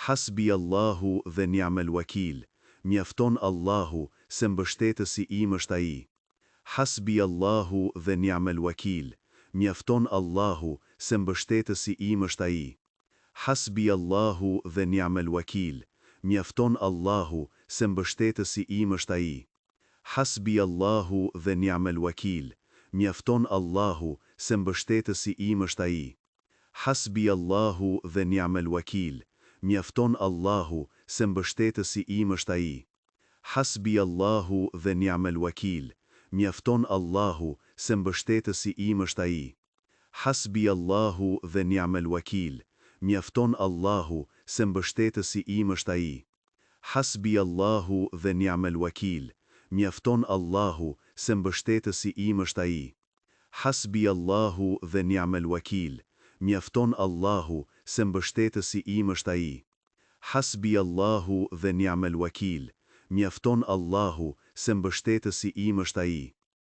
Hasbi Allahu dhe ni'mal wakil, mjafton Allahu se mbështetësi im është ai. Hasbi Allahu dhe ni'mal wakil, mjafton Allahu se mbështetësi im është ai. Hasbi Allahu dhe ni'mal wakil, mjafton Allahu se mbështetësi im është ai. Hasbi Allahu dhe ni'mal wakil, mjafton Allahu se mbështetësi im është ai. Hasbi Allahu dhe ni'mal wakil, mjafton Allahu se mbështetësi im është ai. Hasbi Allahu dhe ni'mal wakil, mjafton Allahu se mbështetësi im është ai. Hasbi Allahu dhe ni'mal wakil, mjafton Allahu se mbështetësi im është ai. Hasbi Allahu dhe ni'mal wakil, mjafton Allahu se mbështetësi im është ai. Hasbi Allahu dhe ni'mal wakil, mjafton Allahu se mbështetësi im është ai. Hasbi Allahu dhe ni'mal wakil, mjafton Allahu se mbështetësi im është ai.